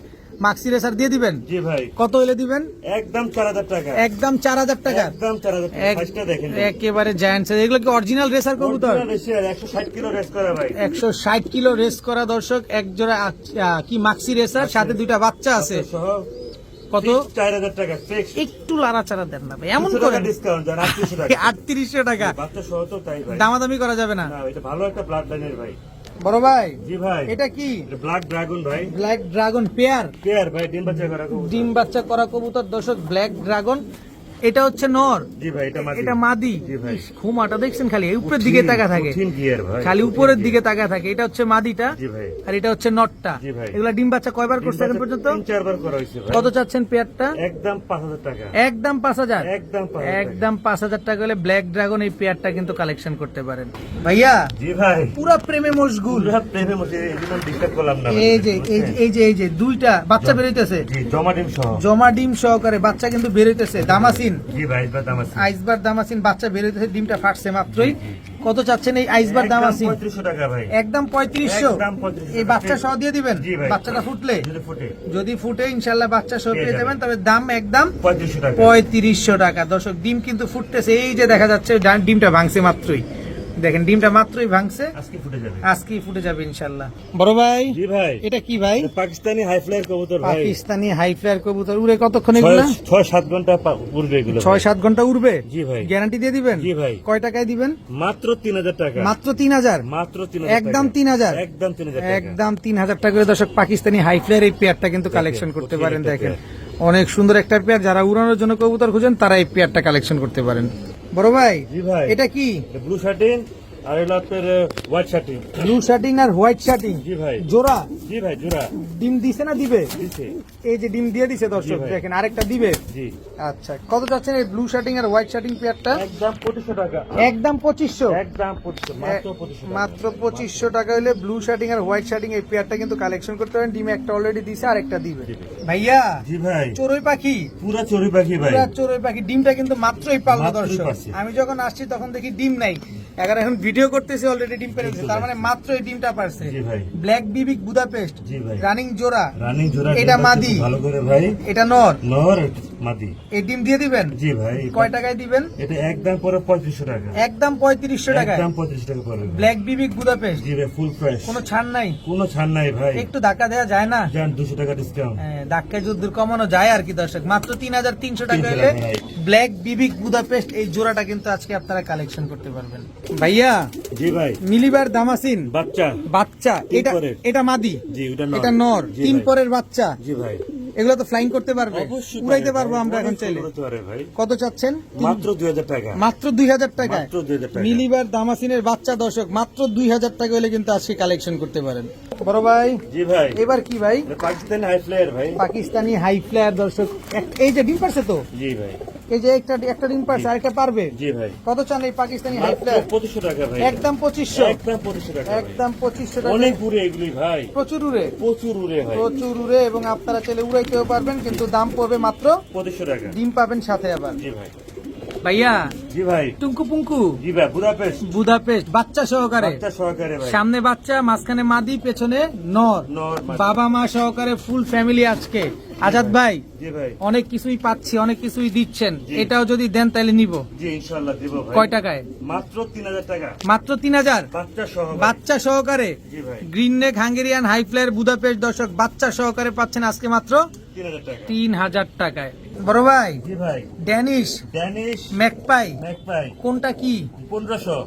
মাক্সি রেসার দিয়ে দিবেন? জি ভাই, কত হলে দিবেন? একদম 4000 টাকা, একদম 4000 টাকা। একদম 4000 টাকা। ফার্স্টটা দেখেন, একেবারে জায়ান্ট সাইজ। এগুলো কি অরিজিনাল রেসার কবুতর? 160 কিলো রেস করা ভাই, 160 কিলো রেস করা দর্শক, এক জোড়া কি মাক্সি রেসার, সাথে দুইটা বাচ্চা আছে। সহ কত? 4000 টাকা ফিক্স। একটু লাড়াচাড়া দেন না ভাই, এমন করেন। ডিসকাউন্ট জান 3800 টাকা। 3800 টাকা বাচ্চা সহ তো তাই ভাই, দামাদামি করা যাবে না? না এটা ভালো একটা ব্লাড লাইনের ভাই। বড় ভাই, জি ভাই, এটা কি? ব্ল্যাক ড্রাগন ভাই, ব্ল্যাক ড্রাগন পেয়ার। পেয়ার ভাই, ডিম বাচ্চা করা কবুতর। ডিম বাচ্চা করা কবুতর দর্শক, ব্ল্যাক ড্রাগন। এটা হচ্ছে নর, জি ভাই, এটা মাদি। এটা মাদি। জি ভাই। ইস, ঘুমাটা দেখছেন খালি এই উপরের দিকে তাকা থাকে, কঠিন গিয়ার ভাই, খালি কঠিন উপরের গিয়ার। দিকে তাকা থাকে। এটা হচ্ছে মাদিটা, জি ভাই, আর এটা হচ্ছে নটটা। জি ভাই। এগুলা ডিম বাচ্চা কয়বার করছে এখন পর্যন্ত? 3-4 বার করা হয়েছে ভাই। কত চাচ্ছেন পেয়ারটা? একদম 5000 টাকা, একদম 5000। একদম 5000 একদম 5000 টাকা হলে ব্ল্যাক ড্রাগন এই পেয়ারটা কিন্তু কালেকশন করতে পারেন। ভাইয়া জি ভাই, পুরা প্রেমে মশগুল। পুরো প্রেমে বসে এগুলো ডিস্টার্ব করলাম না ভাই। এই যে দুইটা বাচ্চা বেরোইতেছে, জি, জমা ডিম সহ। জমা ডিম সহকারে বাচ্চা কিন্তু বেরোইতেছে। দামাসিন, জি ভাই, এবার দাম আছে আইসবার দামাসিন বাচ্চা বেরোইতেছে, ডিমটা ফাটছে মাত্রই। কত চাচ্ছেন এই আইসবার দামাসিন? 3500 টাকা ভাই, একদম 3500। একদম 3500 এই বাচ্চা সহ দিয়ে দিবেন? জি ভাই। বাচ্চাটা ফুটলে, যদি ফুটে যদি ফুটে ইনশাল্লাহ বাচ্চা সহ পেয়ে পেয়ে যাবেন। যাবেন। তবে দাম একদম 3500 টাকা। 3500 টাকা। দর্শক ডিম কিন্তু ফুটতেছে, এই যে দেখা যাচ্ছে ডিমটা ভাঙছে মাত্রই। দেখেন ডিমটা মাত্রই ভাঙছে, আজকে ফুটে যাবে। আজকেই ফুটে যাবে ইনশাল্লাহ। বড় ভাই, জি ভাই, এটা কি ভাই? পাকিস্তানি হাই ফ্লায়ার কবুতর ভাই, পাকিস্তানি হাই ফ্লায়ার কবুতর। উড়ে কতক্ষণ এগুলা? 6-7 ঘন্টা উড়বে এগুলো ভাই। 6-7 ঘন্টা উড়বে? জি ভাই। গ্যারান্টি দিয়ে দিবেন? জি ভাই। কয় টাকায় দিবেন? মাত্র 3000 টাকা, মাত্র 3000। মাত্র 3000 একদম টাকা। 3000। একদম 3000 টাকা। একদম 3000 টাকা করে দর্শক পাকিস্তানি হাই ফ্লায়ার এই পেয়ারটা কিন্তু কালেকশন করতে কঠিন পারেন। একটা দেখেন অনেক সুন্দর একটা পেয়ার, যারা উড়ানোর জন্য কবুতর খুঁজেন তারা এই পেয়ারটা কালেকশন করতে পারেন। বড় ভাই, জি ভাই, এটা কি? ব্লু শার্টিং আর হলো আপনার হোয়াইট শার্টিং। ব্লু শার্টিং আর হোয়াইট শার্টিং জি ভাই, জোড়া। জি ভাই, জোড়া ডিম দিছে না দিবে? দিছে। এই যে ডিম দিয়ে দিছে দর্শক, জি ভাই। দেখেন আরেকটা দিবে। জি, আচ্ছা, কত চাচ্ছেন এই ব্লু শার্টিং আর হোয়াইট শার্টিং পেয়ারটা? একদম 2500 টাকা, একদম 2500। একদম 2500, মাত্র 2500 টাকা। মাত্র 2500 টাকা হলে ব্লু শার্টিং আর হোয়াইট শার্টিং এই পেয়ারটা কিন্তু কালেকশন করতে পারেন। ডিম একটা অলরেডি দিছে, আরেকটা দিবে। জি ভাই। ভাইয়া জি ভাই, চড়ুই পাখি, পুরা চড়ুই পাখি ভাই, পুরা চড়ুই পাখি। ডিমটা কিন্তু মাত্রই পারলো মাত্রই দর্শক। পারছে। আমি যখন আসছি তখন দেখি ডিম নাই, এখন ভিডিও করতেছি অলরেডি ডিম পেরেছে, তার মানে মাত্র এই ডিমটা পারছে। জি ভাই। ব্ল্যাক বিবিক বুদাপেস্ট, জি ভাই। রানিং জোড়া। রানিং জোড়া। এটা ডিম মাদি। ভালো করে ভাই, এটা নর। নর মাদি। এই ডিম দিয়ে দিবেন? জি ভাই। কয় টাকায় দিবেন? এটা একদম পরে 3500 টাকা, একদম 3500 টাকায় একদম 3500 টাকা পড়বে। Black বিবিক Budapest. জি ভাই, ফুল ফ্রেশ, কোনো ছাড় নাই? কোনো ছাড় নাই ভাই। একটু ধাক্কা দেওয়া যায় না? জান 200 টাকা ডিসকাউন্ট। ধাক্কায় যদ্দূর কমানো যায় আর কি দর্শক। মাত্র 3300 টাকা 300 হলে টাকা, right. ব্ল্যাক বিবিক বুদাপেস্ট এই জোড়াটা কিন্তু আজকে আপনারা কালেকশন করতে পারবেন। ভাইয়া জি ভাই, মিলিবার দামাসিন বাচ্চা। বাচ্চা, তিন এটা পরের। এটা মাদি, জি, ওটা নর। এটা নর। জি 3 ভাই। পরের বাচ্চা। জি ভাই, এগুলো তো ফ্লাইং করতে পারবে, অবশ্যই উড়াইতে পারে পারবো ভাই, আমরা এখন অনেক চাইলে। সুন্দর পারে ভাই। কত চাচ্ছেন? মাত্র 2000 টাকা, মাত্র 2000 টাকায় মাত্র 2000 টাকা। মিলিবার দামাসিনের বাচ্চা দর্শক, মাত্র 2000 টাকা হলে কিন্তু আজকে কালেকশন করতে পারেন। বড় ভাই, জি ভাই, এবার কি ভাই? এটা পাকিস্তানি হাই ফ্লায়ার ভাই। পাকিস্তানি হাই ফ্লায়ার দর্শক। এই যে ডিম পারছে তো, জি ভাই, এই যে একটা ডিম পারছে, আরেকটা পারবে। জি ভাই, কত চান এই পাকিস্তানি হাই মাত্র ফ্লায়ার? 2500 টাকা ভাই। একদম 2500। একদম 2500 টাকা ভাই। একদম 2500 টাকা। অনেক উড়ে এগুলি ভাই, প্রচুর উড়ে, প্রচুর উড়ে ভাই। প্রচুর উড়ে, এবং আপনারা চাইলে উড়াইতেও পারবেন, কিন্তু দাম পড়বে মাত্র। 2500 টাকা। ডিম পাবেন সাথে আবার। জি ভাই, ভাইয়া জি ভাই, টুঙ্কু পুঙ্কু জি ভাই, বুদাপেস্ট বুদাপেস্ট বাচ্চা সহকারে, বাচ্চা সহকারে ভাই। সামনে বাচ্চা, মাঝখানে মাদি, পেছনে নর। নর মাদি। বাবা মা সহকারে ফুল ফ্যামিলি আজকে। আজাদ ভাই, জি ভাই, অনেক কিছুই পাচ্ছি, অনেক কিছুই দিচ্ছেন, জি। এটাও যদি দেন তাহলে নিব। জি ইনশাআল্লাহ দিব ভাই। কয় টাকায়? মাত্র 3000 টাকা, মাত্র 3000 বাচ্চা সহ ভাই। বাচ্চা সহকারে। জি ভাই, green neck Hungarian high flyer Budapest দর্শক বাচ্চা সহকারে পাচ্ছেন আজকে মাত্র 3000 টাকা। 3000 টাকায়। বড় ভাই, জি ভাই, ড্যানিশ ড্যানিশ ম্যাকপাই ম্যাকপাই কোনটা কি? 1500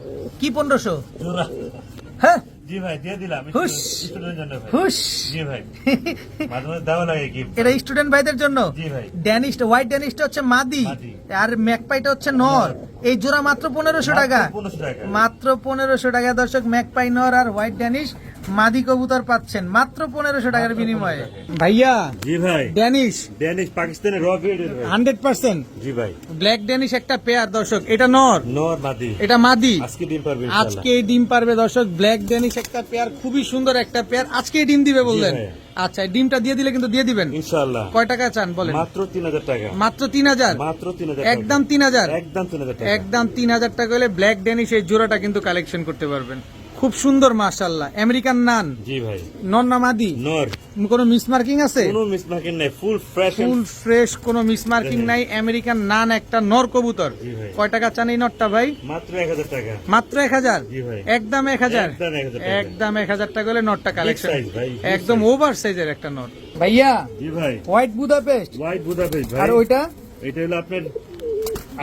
কি 1500? জোড়া। হ্যাঁ, জি ভাই, দিয়ে দিলাম হুশ। স্টুডেন্টের জন্য ভাই। হুশ। জি ভাই, মাঝে মাঝে দেওয়া লাগে কি। এটা স্টুডেন্ট ভাইদের জন্য। জি ভাই, ড্যানিশটা, হোয়াইট ড্যানিশটা হচ্ছে মাদি, মাদি। আর ম্যাকপাইটা হচ্ছে নর। এই জোড়া মাত্র 1500 টাকা। 1500 টাকা। মাত্র 1500 টাকা দর্শক, ম্যাকপাই নর আর হোয়াইট ড্যানিশ মাদি কবুতর পাচ্ছেন মাত্র 1500 টাকার বিনিময়ে। ভাইয়া জি ভাই, ড্যানিশ ড্যানিশ পাকিস্তানের র ব্রিডের ভাই। 100% জি ভাই, ব্ল্যাক ড্যানিশ একটা পেয়ার দর্শক, এটা নর, নর মাদি। এটা মাদি। আজকে ডিম পারবে ইনশাআল্লাহ। আজকে ডিম পারবে দর্শক, ব্ল্যাক ড্যানিশ একটা পেয়ার, খুবই সুন্দর একটা পেয়ার, আজকে ডিম দিবে বললেন। জি ভাই। আচ্ছা, ডিমটা দিয়ে দিলে কিন্তু দিয়ে দিবেন। ইনশাআল্লাহ। কয় টাকা চান বলেন? মাত্র 3000 টাকা, মাত্র 3000। মাত্র 3000 টাকা। একদম 3000। একদম 3000 টাকা। একদম 3000 টাকা হলে ব্ল্যাক ড্যানিশ এই জোড়াটা কিন্তু কালেকশন করতে পারবেন। খুব সুন্দর মাশাআল্লাহ। আমেরিকান নান, জি ভাই, নর না মাদি? নর। কোনো মিসমার্কিং আছে? কোনো মিসমার্কিং নাই, ফুল ফ্রেশ। ফুল ফ্রেশ, কোনো মিসমার্কিং নাই। আমেরিকান নান একটা নর কবুতর। জি ভাই। কয় টাকা চান এই নরটা ভাই? মাত্র 1000 টাকা। মাত্র 1000? জি ভাই। একদম 1000? একদম 1000 টাকা। একদম 1000 টাকা হলে নরটা কালেকশন। size ভাই, big একদম size। ওভার সাইজের একটা নর। ভাইয়া জি ভাই, হোয়াইট বুদাপেস্ট, হোয়াইট বুদাপেস্ট ভাই। আর ওইটা এটা হলো আপনার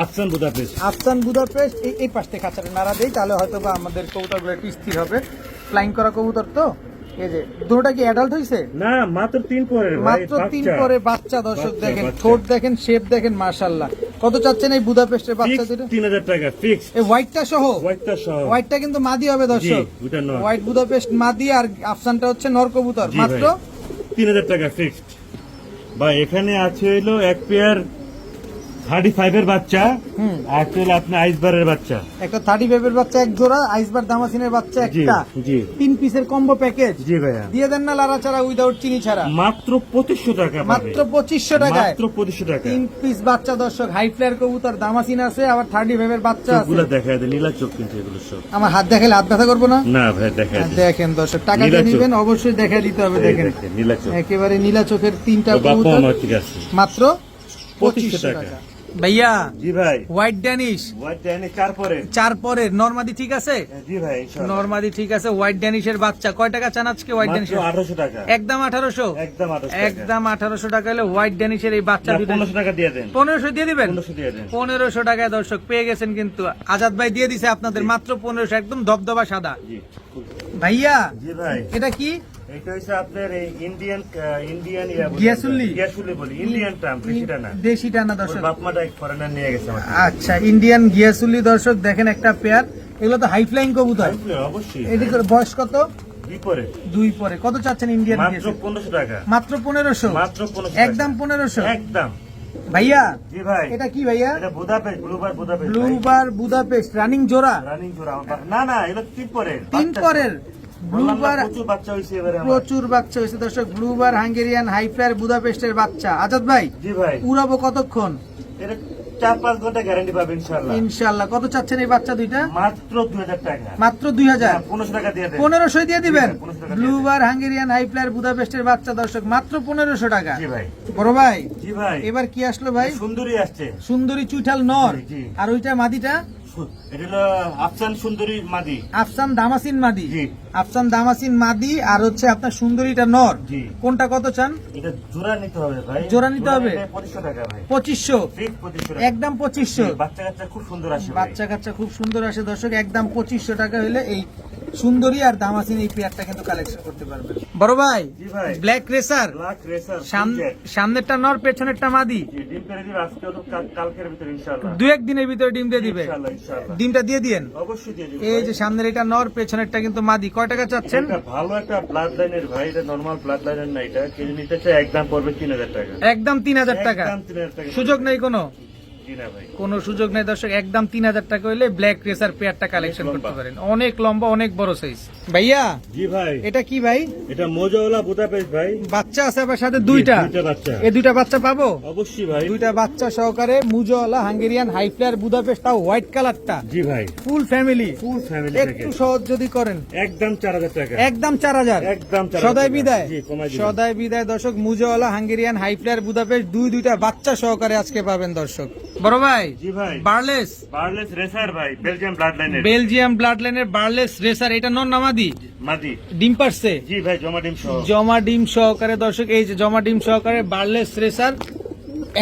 আফসান বুদাপেস্ট। আফসান বুদাপেস্ট। এই পাশ থেকে খাঁচাটা নাড়া দেই, তাহলে হয়তো বা আমাদের কবুতরগুলো একটু স্থির হবে। ফ্লাইং করা কবুতর তো। এই যে দুটোটা কি অ্যাডাল্ট হইছে? না, মাত্র 3 পরে ভাই, মাত্র 3 বাচ্চা। পরে বাচ্চা। দর্শক বাচ্চা, দেখেন, বাচ্চা। ঠোঁট দেখেন, শেপ দেখেন, মাশাআল্লাহ। কত চাচ্ছেন এই বুদাপেস্টের বাচ্চা দুটো? 3000 টাকা ফিক্স। এই হোয়াইটটা সহ? হোয়াইটটা সহ। হোয়াইটটা কিন্তু মাদি হবে দর্শক। জি, ওটা নর। হোয়াইট বুদাপেস্ট মাদি, আর আফসানটা হচ্ছে নর কবুতর। জি মাত্র ভাই, 3000 টাকা ফিক্সড। ভাই এখানে আছে হলো এক পেয়ার 35 এর বাচ্চা, আর একটা হলো আপনার আইসবারের বাচ্চা। একটা 35 এর বাচ্চা এক জোড়া, আইসবার দামাসিনের বাচ্চা জি একটা। জি 3 পিসের কম্বো প্যাকেজ জি ভাইয়া, দিয়ে দেন না লারা ছাড়া, উইদাউট চিনি ছাড়া? মাত্র 2500 টাকা পাবে। মাত্র 2500 টাকায় মাত্র 2500 টাকা। 3 পিস বাচ্চা দর্শক। হাই ফ্লায়ার কবুতর, দামাসিন আছে, আবার 35 এর বাচ্চা আছে। চোখগুলো দেখায় দেয়, নীলা চোখ কিন্তু এগুলো সব। আমার হাত দেখাইলে হাত ব্যথা করবো না? না ভাই, দেখায় দেয়। দেখেন দর্শক, টাকা নীলা দিয়ে চোখ। নিবেন, অবশ্যই দেখা দিতে হবে। এই দেখেন দেখেন, নীলা চোখ। একেবারে নীলা চোখের 3টা তো বাপু কবুতর, আমার ঠিক আছে। মাত্র 2500 টাকা। টাকা। ভাইয়া জি ভাই, হোয়াইট ড্যানিশ হোয়াইট ড্যানি 4 পরে। 4 পরের নরমাদি ঠিক আছে? জি ভাই, ইনশাআল্লাহ। নরমাদি ঠিক আছে। হোয়াইট ড্যানিশের বাচ্চা কয় টাকা চান আজকে? হোয়াইট মাত্র ড্যানিশের 1800 টাকা। একদম 1800? একদম 1800 টাকা। একদম 1800 টাকা হলে হোয়াইট ড্যানিশের এই বাচ্চা না, দুটো 1500 টাকা দিয়ে দেন। 1500 দিয়ে দিবেন? 1500 দিয়ে দেন। 1500 টাকায় দর্শক পেয়ে গেছেন কিন্তু। আজাদ ভাই দিয়ে দিছে আপনাদের মাত্র 1500, একদম ধবধবা সাদা। জি ভাইয়া জি ভাই, এটা কি? এটা হচ্ছে আপনার এই ইন্ডিয়ান গিয়াসুল্লি? গিয়াসুল্লি বলি, ইন্ডিয়ান টার্ম, বেশিটা না। দেশিটা না ওর দর্শক? বাপ মাটা এক ফরেনার নিয়ে গেছে আমার থেকে। আচ্ছা, ইন্ডিয়ান গিয়াসুল্লি দর্শক দেখেন একটা পেয়ার। এগুলো তো হাই ফ্লাইং কবুতর। অবশ্যই। এদিকে বয়স কত? বিপরে 2 পরে। কত চাচ্ছেন ইন্ডিয়ান মাত্র গিয়াসুল্লি? 1500 টাকা। মাত্র 1500? মাত্র 1500 টাকা। একদম 1500? একদম। ভাইয়া জি ভাই, এটা কি ভাইয়া? এটা বুদাপেস্ট, ব্লুবার বুদাপেস্ট। ব্লুবার বুদাপেস্ট রানিং জোড়া? রানিং জোড়া আমার না না, এটা 3 পরে। 3 পরের ব্লুবার। প্রচুর বাচ্চা হইছে এবারে আমার। প্রচুর বাচ্চা হয়েছে দর্শক। ব্লুবার হাঙ্গেরিয়ান হাই ফ্লায়ার বুদাপেস্টের বাচ্চা। আজাদ ভাই জি ভাই, উড়াবো কতক্ষণ? এটা 4-5 ঘন্টা গ্যারান্টি পাবেন ইনশাআল্লাহ। ইনশাআল্লাহ। কত চাচ্ছেন এই বাচ্চা দুইটা? মাত্র 2000 টাকা। মাত্র 2000? 1500 টাকা দিয়ে দেন। 1500 দিয়ে দিবেন? 1500 টাকা দিয়ে ব্লুবার হাঙ্গেরিয়ান হাই ফ্লায়ার বুদাপেস্টের বাচ্চা দর্শক, মাত্র 1500 টাকা। জি ভাই, বড় ভাই জি ভাই, এবার কি আসলো ভাই? সুন্দরী আসছে। সুন্দরী চুইঠাল নর, জি, জি। আর ওইটা মাদিটা এটা হলো আফসান সুন্দরী মাদি। আফসান দামাসিন মাদি। জি। আফসান দামাসিন মাদি, আর হচ্ছে আপনার সুন্দরীটা নর। জি। কোনটা কত চান? এটা জোড়া নিতে হবে ভাই। জোড়া নিতে হবে? 2500 টাকা ভাই। 2500? ফিক্স 2500 টাকা। একদম 2500? বাচ্চা কাচ্চা খুব সুন্দর আসে ভাই। বাচ্চা কাচ্চা খুব সুন্দর আসে দর্শক। একদম 2500 টাকা হলে এই সুন্দরী আর দামাসিন এই পেয়ারটা কিন্তু কালেকশন করতে পারবেন। বড় ভাই জি ভাই, ব্ল্যাক রেসার, ব্ল্যাক রেসার সামনেরটা নর পেছনেরটা মাদি। ডিম পেরে দিবে আজকে তো কালকের ভিতরে ইনশাআল্লাহ। 2-1 দিনের ভিতরে ডিম দিয়ে দিবে? ইনশাআল্লাহ, ইনশাআল্লাহ। ডিমটা দিয়ে দিয়েন। অবশ্যই দিয়ে দিব। এই যে সামনের এটা নর, পেছনেরটা কিন্তু মাদি। কয় টাকা চাচ্ছেন? এটা ভালো একটা ব্লাড লাইনের ভাই, এটা নরমাল ব্লাড লাইনের না, এটা কেজি নিতে চাই একদম পড়বে 3000 টাকা। একদম 3000 টাকা? একদম 3000 টাকা। সুযোগ নেই কোনো? জি না ভাই, কোনো সুযোগ নেই দর্শক। একদম 3000 টাকা হইলে ব্ল্যাক রেসার পেয়ারটা কালেকশন করতে পারেন। অনেক লম্বা, অনেক বড় সাইজ। ভাইয়া জি ভাই, এটা কি ভাই? এটা মোজাওয়ালা বুদাপেস্ট ভাই। বাচ্চা আছে আবার সাথে দুইটা? দুইটা বাচ্চা। এই দুইটা বাচ্চা পাবো? অবশ্যই ভাই। দুইটা বাচ্চা সহকারে মুজওয়ালা হাঙ্গেরিয়ান হাই ফ্লায়ার বুদাপেস্ট, তাও হোয়াইট কালারটা। জি ভাই, ফুল ফ্যামিলি। ফুল ফ্যামিলি থেকে একটু সহজ যদি করেন? একদম 4000 টাকা। একদম 4000? একদম 4000 সদাই টাকা। বিদায়? জি, কমাই দিলাম। সদাই বিদায় দর্শক। মুজওয়ালা হাঙ্গেরিয়ান হাই ফ্লায়ার বুদাপেস্ট দুইটা বাচ্চা সহকারে আজকে পাবেন দর্শক। বড় ভাই জি ভাই, বার্লেস, বার্লেস রেসার ভাই, বেলজিয়াম ব্লাড লাইনের। বেলজিয়াম ব্লাড লাইনের বার্লেস রেসার। এটা নর না মাদি? মাদি। ডিম পারছে? জি ভাই, জমা ডিম সহ। জমা ডিম সহকারে দর্শক। এই যে জমা ডিম সহকারে বার্লেস রেসার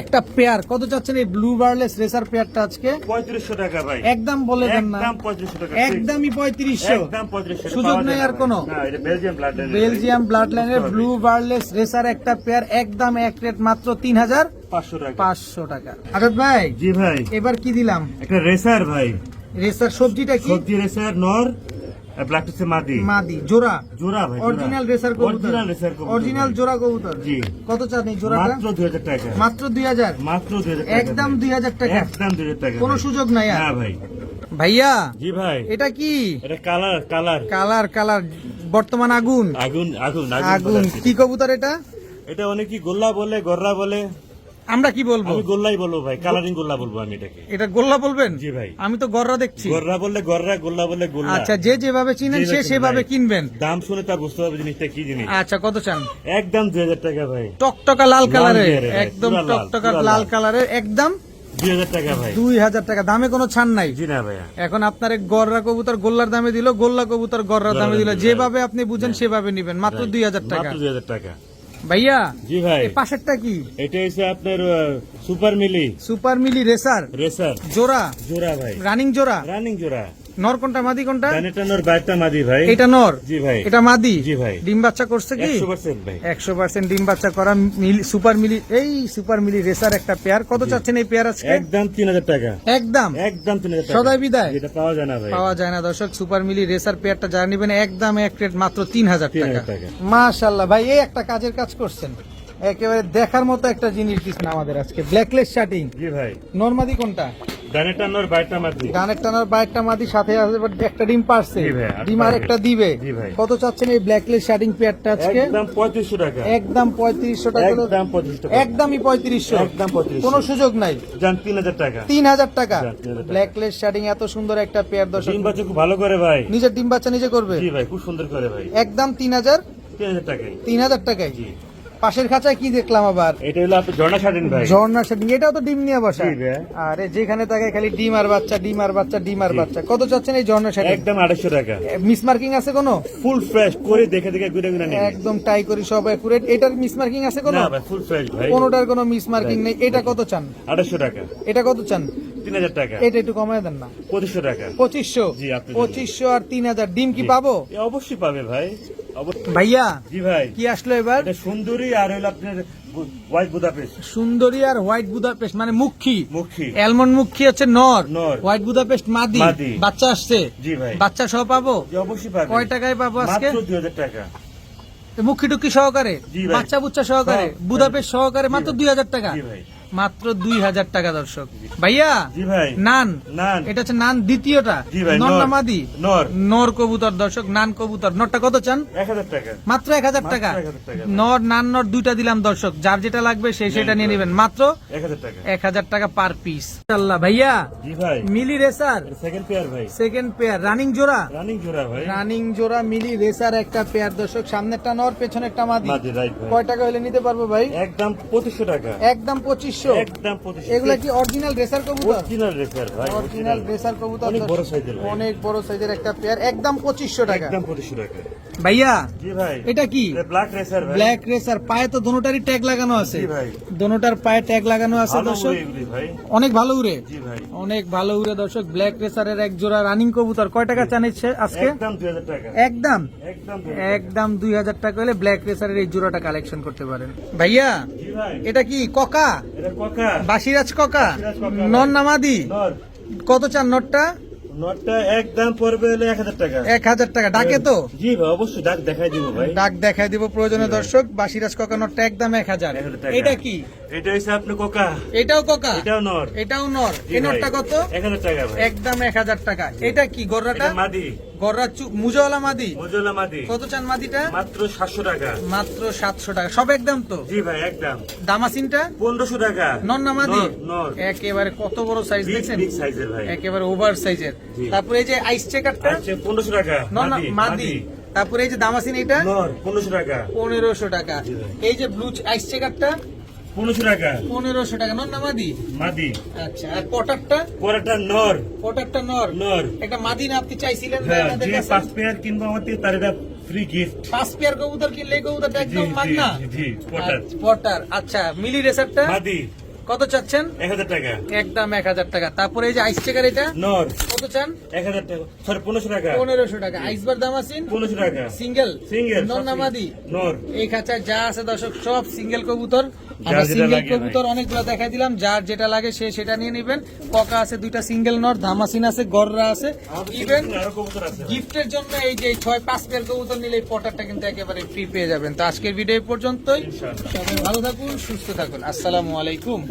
একটা পেয়ার। কত চাচ্ছেন এই ব্লু বার্লেস রেসার পেয়ারটা আজকে? 3500 টাকা ভাই। একদম বলে দেন না? একদম 3500 টাকা। একদমই 3500? একদম 3500। সুযোগ নেই আর কোনো? না, এটা বেলজিয়াম ব্লাড লাইনের। বেলজিয়াম ব্লাড লাইনের ব্লু বার্লেস রেসার একটা পেয়ার, একদম এক রেট মাত্র 3500 500 টাকা। টাকা। আজাদ ভাই জি ভাই, এবার কি দিলাম? একটা রেসার ভাই, রেসার সবজিটা কি? সবজি রেসার নর, ব্ল্যাক টিসে মাদি। মাদি জোড়া? জোড়া ভাই, অরিজিনাল রেসার কবুতর? অরিজিনাল রেসার কবুতর। অরিজিনাল জোড়া কবুতর? জি। কত চান এই জোড়াটা? মাত্র 2000 টাকা। মাত্র 2000? মাত্র 2000 টাকা। একদম 2000 টাকা? একদম 2000 টাকা। কোনো ভাই। সুযোগ নাই আর? না ভাই। ভাইয়া জি ভাই, এটা কি? এটা কালার কালার কালার কালার বর্তমান আগুন? আগুন আগুন আগুন কি কবুতর এটা? এটা অনেকে গোল্লা বলে, গররা বলে। আমরা কি বলবো? আমি গোল্লাই বলবো ভাই, কালারিং গোল্লা বলবো আমি এটাকে। এটা গোল্লা বলবেন? জি ভাই। আমি তো গররা দেখছি। গররা বললে গররা, গোল্লা বললে গোল্লা। আচ্ছা, যে যেভাবে চিনেন সে সেভাবে কিনবেন। দাম শুনে তা বুঝতে হবে জিনিসটা কি জিনিস। আচ্ছা, কত চান? একদম 2000 টাকা ভাই। টকটকা লাল কালারের, গিয়ারের, একদম পুরা লাল, টকটকা পুরা লাল লাল। কালারের, একদম 2000 টাকা ভাই। 2000 টাকা। দামে কোনো ছাড় নাই? জি না ভাইয়া। এখন আপনার গররা কবুতর গোল্লার দামে দিল, গোল্লা কবুতর গররার দামে দিল, যেভাবে আপনি বুঝেন সেভাবে নিবেন, মাত্র 2000 টাকা। মাত্র 2000 টাকা। ভাইয়া জি ভাই। এই পাশেরটা কি? এটা হচ্ছে আপনার সুপার মিলি। সুপার মিলি রেসার রেসার জোড়া, জোড়া ভাই। রানিং জোড়া। রানিং জোড়া। নর কোনটা, মাদি কোনটা? ডানেটা নর, বাইরটা মাদি ভাই। এটা নর। জি ভাই। এটা মাদি। জি ভাই। ডিম বাচ্চা করছে কি? 100% ভাই। 100% ডিম বাচ্চা করা সুপার মিলি, এই সুপার মিলি রেসার একটা পেয়ার। কত চাচ্ছেন এই পেয়ার আজকে? একদম 3000 টাকা। একদম 3000 টাকা। সদাই বিদায়? এটা পাওয়া যায় না ভাই। পাওয়া যায় না দর্শক। সুপার মিলি রেসার পেয়ারটা যারা নেবেন একদম এক রেট, মাত্র 3000 টাকা। 3000 টাকা। মাশাআল্লাহ ভাই, এই একটা কাজের কাজ করছেন, একেবারে দেখার মতো একটা জিনিস দিচ্ছেন আমাদের আজকে। ব্ল্যাকলেস শার্টিং। জি ভাই। নরমাদি কোনটা? ডানেটা নর, বাইরটা মাদি। গানের টানার বাইকটা মাদি, সাথে আছে একটা ডিম পারছে, জি ভাই, ডিম আর একটা দিবে। জি ভাই। কত চাচ্ছেন এই ব্ল্যাকলেস শার্টিং পেয়ারটা আজকে? একদম 3500 টাকা। একদম 3500 টাকা। একদম 3500 টাকা। একদমই 3500। একদম 3500। কোনো সুযোগ নাই। জান 3000 টাকা। 3000 টাকা। 3000 টাকা। ব্ল্যাকলেস শার্টিং এত সুন্দর একটা পেয়ার দর্শক। ডিম বাচ্চা খুব ভালো করে ভাই। নিজের ডিম বাচ্চা নিজে করবে? জি ভাই, খুব সুন্দর করে ভাই। একদম 3000 টাকায়। 3000 টাকায়। জি। পাশের খাঁচায় কি দেখলাম আবার? এটা হলো আপনার ঝর্ণা শাটিন ভাই। ঝর্ণা শার্টিং, এটাও তো ডিম নিয়ে বসা। জি ভাই। আরে যেখানে তাকায় খালি ডিম আর বাচ্চা, ডিম আর বাচ্চা, ডিম আর বাচ্চা। কত চাচ্ছেন এই ঝর্ণা শার্টিং? একদম 250 টাকা। মিস মার্কিং আছে কোনো? ফুল ফ্রেশ করে দেখে দেখে ঘুরে ঘুরে নিন। একদম টাই করি সব একুরেট। এটার মিস মার্কিং আছে কোনো? না ভাই, ফুল ফ্রেশ ভাই। কোনোটার কোনো মিস মার্কিং নেই। এটা কত চান? 250 টাকা। এটা কত চান? 3000 টাকা। এটা একটু কমায় দেন না। 2500 টাকা। 2500। জি, আপনি 2500 আর 3000। ডিম কি পাবো? এ অবশ্যই পাবে ভাই। ভাইয়া জি ভাই। কি আসলো এবার? এটা সুন্দরী আর হলো আপনার হোয়াইট বুদাপেস্ট। সুন্দরী আর হোয়াইট বুদাপেস্ট, মানে মুখী। মুখী। অ্যালমন্ড মুখী হচ্ছে নর, নর। হোয়াইট বুদাপেস্ট মাদি। মাদি। বাচ্চা আসছে? জি ভাই। বাচ্চা সহ পাবো? জি অবশ্যই পাবে। কয় টাকায় পাবো আজকে? মাত্র 2000 টাকা। মুখী টুকি সহকারে, জি ভাই। বাচ্চা বুচ্চা সহকারে, সব। বুদাপেস্ট সহকারে, মাত্র 2000 টাকা। জি ভাই। মাত্র 2000 টাকা দর্শক। ভাইয়া জি ভাই। নান, নান। এটা হচ্ছে নান দ্বিতীয়টা। জি ভাই, নর নর। না মাদি? নর। নর কবুতর দর্শক, নান কবুতর। নরটা কত চান? 1000 টাকা। মাত্র 1000 টাকা। মাত্র 1000 টাকা। নর নান নর দুইটা দিলাম দর্শক, যার যেটা লাগবে সেটা নিয়ে নেবেন। মাত্র 1000 টাকা। 1000 টাকা পার পিস। আল্লাহ ভাইয়া জি ভাই। মিলি রেসার সেকেন্ড পেয়ার ভাই। সেকেন্ড পেয়ার, রানিং জোড়া। রানিং জোড়া ভাই। রানিং জোড়া মিলি রেসার একটা পেয়ার দর্শক। সামনেরটা নর, পেছনেরটা মাদি। মাদি, রাইট ভাই। কয় টাকা হলে নিতে পারবো ভাই? একদম 2500 টাকা। একদম 2500। একদম 2500। এগুলা কি অরিজিনাল রেসার কবুতর? অরিজিনাল রেসার ভাই। অরিজিনাল রেসার কবুতর। অনেক বড় সাইজের ভাই। অনেক বড় সাইজের একটা পেয়ার, একদম 2500 টাকা। একদম 2500 টাকা। ভাইয়া জি ভাই। এটা কি? ব্ল্যাক রেসার ভাই। Black racer. পায়ে তো দোনোটারই ট্যাগ লাগানো আছে। জি ভাই। দোনোটার পায়ে ট্যাগ লাগানো আছে ভালো দর্শক। উড়ে এগুলি ভাই। অনেক ভালো উড়ে। জি ভাই। অনেক ভালো উড়ে দর্শক। ব্ল্যাক রেসারের এক জোড়া রানিং কবুতর। কয় টাকা চানিচ্ছে আজকে? একদম 2000 টাকা। একদম একদম একদম 2000 টাকা হলে ব্ল্যাক রেসারের এই জোড়াটা কালেকশন করতে পারেন। ভাইয়া জি ভাই। এটা কি ককা? এটা কোকা। বাসিরাজ ককা? বাসিরাজ ককা। নর নামাদি? নর। কত চান নটটা? নটটা একদম পড়বে হলো 1000 টাকা। 1000 টাকা। ডাকে তো? জি ভাই, অবশ্যই ডাক দেখাই দিব ভাই। ডাক দেখাই দিব প্রয়োজনে দর্শক। বাসিরাজ ককা নটটা একদম 1000। 1000 টাকা। এটা কি? এটা হইছে আপনি কোকা। এটাও ককা? এটাও নর। এটাও নর। জি এই ভাই। নটটা কত? 1000 টাকা ভাই। একদম 1000 টাকা। এটা কি গররাটা? এটা মাদি। গররা মুজওয়ালা মাদি? মজুলা মাদি। কত চান মাদিটা? মাত্র 700 টাকা। মাত্র 700 টাকা। সব একদম তো? জি ভাই, একদম। দামাসিনটা? 1500 টাকা। নর না মাদি? নর। একেবারে কত বড় সাইজ বিগ দেখছেন? বিগ সাইজের ভাই। একেবারে ওভার সাইজের। জি। তারপরে এই যে আইস চেকারটা? আচ্ছা 1500 টাকা। নর না মাদি? তারপরে এই যে দামাসিন এটা? নর 1500 টাকা। 1500 টাকা। জি ভাই। এই যে ব্লু আইস চেকারটা? 1500 টাকা। 1500 টাকা। নর না মাদি? মাদি। আচ্ছা, আর পটারটা? পরেরটা নর। পটারটা নর। নর। একটা মাদি না আপনি চাইছিলেন না হ্যাঁ, আমাদের যে কাছে? 5 পেয়ার কিনবো আমাদের তার এটা ফ্রি গিফট। 5 পেয়ার কবুতর কিনলে এই কবুতরটা জি একদম জি মাগনা? জি, পটার। আচ্ছা, পটার। আচ্ছা, মিলি রেসারটা মাদি। কত চাচ্ছেন? 1000 টাকা। একদম 1000 টাকা। তারপরে এই যে আইস চেকার এটা নর। কত চান? 1000 টাকা। সরি 1500 টাকা। 1500 টাকা। আইসবার দামাসিন 1500 টাকা। সিঙ্গেল? সিঙ্গেল। নর না মাদি? নর। এই খাঁচায় যা আছে দর্শক সব সিঙ্গেল কবুতর। আমরা যার যেটা সিঙ্গেল লাগে কবুতর অনেকগুলো দেখাই দিলাম, যার যেটা লাগে সে সেটা নিয়ে নেবেন। ককা আছে দুইটা সিঙ্গেল নর, ধামাসিন আছে, গররা আছে। ইভেন আরো কবুতর আছে। গিফটের জন্য এই যে 6-5 পেয়ার কবুতর নিলে এই পটারটা কিন্তু একেবারে ফ্রি পেয়ে যাবেন। তো আজকের ভিডিও পর্যন্তই। ইনশাআল্লাহ। সবাই ভালো থাকুন, সুস্থ থাকুন। আসসালামু আলাইকুম।